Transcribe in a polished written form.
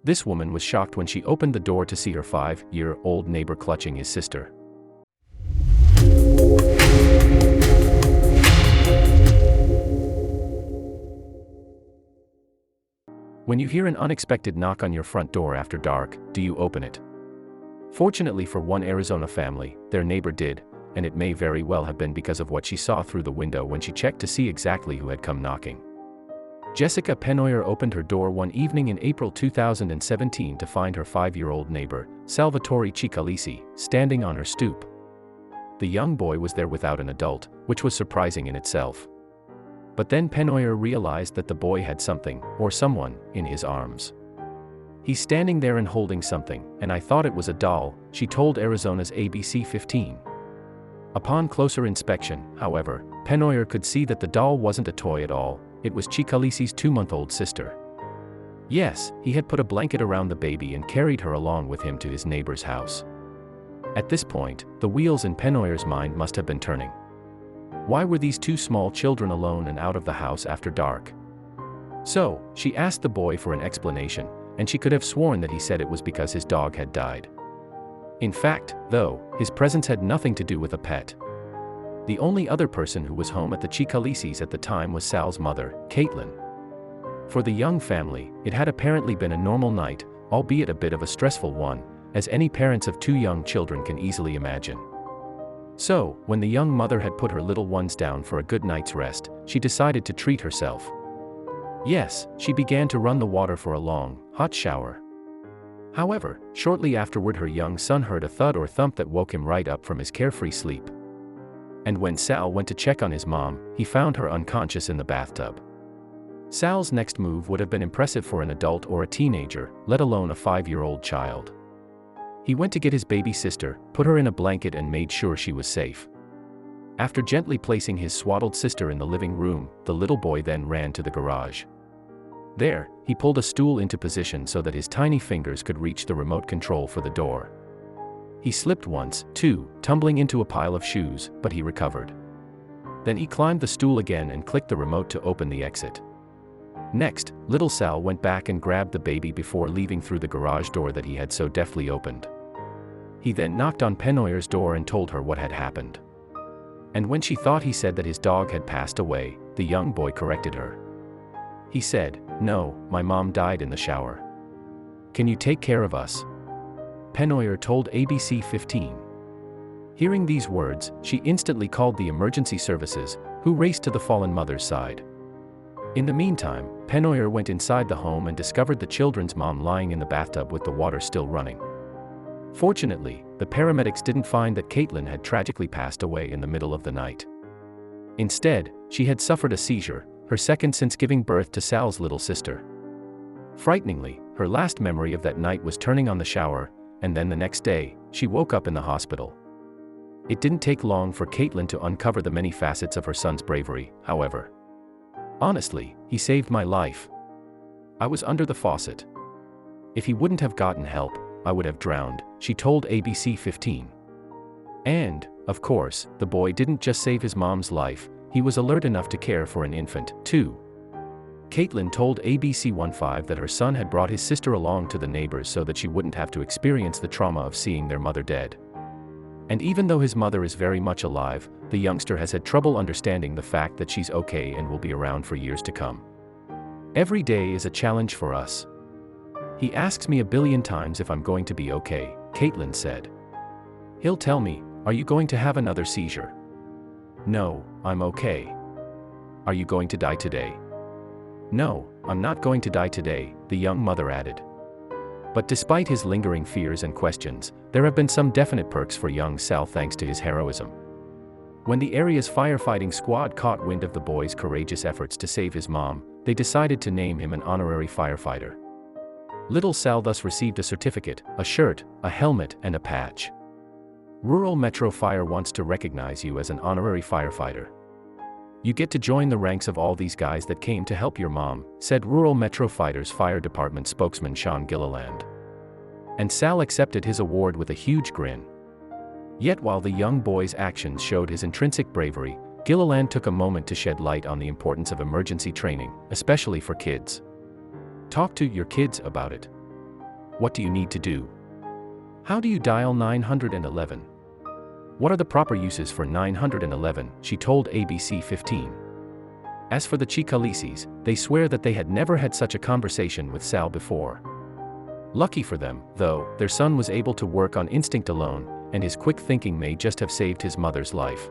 This woman was shocked when she opened the door to see her 5-year-old neighbor clutching his sister. When you hear an unexpected knock on your front door after dark, do you open it? Fortunately for one Arizona family, their neighbor did, and it may very well have been because of what she saw through the window when she checked to see exactly who had come knocking. Jessica Penoyer opened her door one evening in April 2017 to find her 5-year-old neighbor, Salvatore Cicalese, standing on her stoop. The young boy was there without an adult, which was surprising in itself. But then Penoyer realized that the boy had something, or someone, in his arms. "He's standing there and holding something, and I thought it was a doll," she told Arizona's ABC 15. Upon closer inspection, however, Penoyer could see that the doll wasn't a toy at all. It was Cicalese's 2-month-old sister. Yes, he had put a blanket around the baby and carried her along with him to his neighbor's house. At this point, the wheels in Penoyer's mind must have been turning. Why were these two small children alone and out of the house after dark? So, she asked the boy for an explanation, and she could have sworn that he said it was because his dog had died. In fact, though, his presence had nothing to do with a pet. The only other person who was home at the Cicaleses at the time was Sal's mother, Caitlin. For the young family, it had apparently been a normal night, albeit a bit of a stressful one, as any parents of 2 young children can easily imagine. So, when the young mother had put her little ones down for a good night's rest, she decided to treat herself. Yes, she began to run the water for a long, hot shower. However, shortly afterward her young son heard a thud or thump that woke him right up from his carefree sleep. And when Sal went to check on his mom, he found her unconscious in the bathtub. Sal's next move would have been impressive for an adult or a teenager, let alone a 5-year-old child. He went to get his baby sister, put her in a blanket and made sure she was safe. After gently placing his swaddled sister in the living room, the little boy then ran to the garage. There, he pulled a stool into position so that his tiny fingers could reach the remote control for the door. He slipped once, too, tumbling into a pile of shoes, but he recovered. Then he climbed the stool again and clicked the remote to open the exit. Next, little Sal went back and grabbed the baby before leaving through the garage door that he had so deftly opened. He then knocked on Penoyer's door and told her what had happened. And when she thought he said that his dog had passed away, the young boy corrected her. He said, "No, my mom died in the shower. Can you take care of us?" Penoyer told ABC 15. Hearing these words, she instantly called the emergency services, who raced to the fallen mother's side. In the meantime, Penoyer went inside the home and discovered the children's mom lying in the bathtub with the water still running. Fortunately, the paramedics didn't find that Caitlin had tragically passed away in the middle of the night. Instead, she had suffered a seizure, her second since giving birth to Sal's little sister. Frighteningly, her last memory of that night was turning on the shower, and then the next day, she woke up in the hospital. It didn't take long for Caitlin to uncover the many facets of her son's bravery, however. "Honestly, he saved my life. I was under the faucet. If he wouldn't have gotten help, I would have drowned," she told ABC 15. And, of course, the boy didn't just save his mom's life, he was alert enough to care for an infant, too. Caitlin told ABC 15 that her son had brought his sister along to the neighbors so that she wouldn't have to experience the trauma of seeing their mother dead. And even though his mother is very much alive, the youngster has had trouble understanding the fact that she's okay and will be around for years to come. "Every day is a challenge for us. He asks me 1,000,000,000 times if I'm going to be okay," Caitlin said. "He'll tell me, 'Are you going to have another seizure?' 'No, I'm okay.' 'Are you going to die today?' 'No, I'm not going to die today,' the young mother added. But despite his lingering fears and questions, there have been some definite perks for young Sal thanks to his heroism. When the area's firefighting squad caught wind of the boy's courageous efforts to save his mom, they decided to name him an honorary firefighter. Little Sal thus received a certificate, a shirt, a helmet, and a patch. Rural Metro Fire wants to recognize you as an honorary firefighter. You get to join the ranks of all these guys that came to help your mom, said Rural Metro Fire's Fire Department spokesman Sean Gilliland. And Sal accepted his award with a huge grin. Yet while the young boy's actions showed his intrinsic bravery, Gilliland took a moment to shed light on the importance of emergency training, especially for kids. Talk to your kids about it. What do you need to do? How do you dial 911? What are the proper uses for 911? She told ABC 15. As for the Cicaleses, they swear that they had never had such a conversation with Sal before. Lucky for them, though, their son was able to work on instinct alone, and his quick thinking may just have saved his mother's life.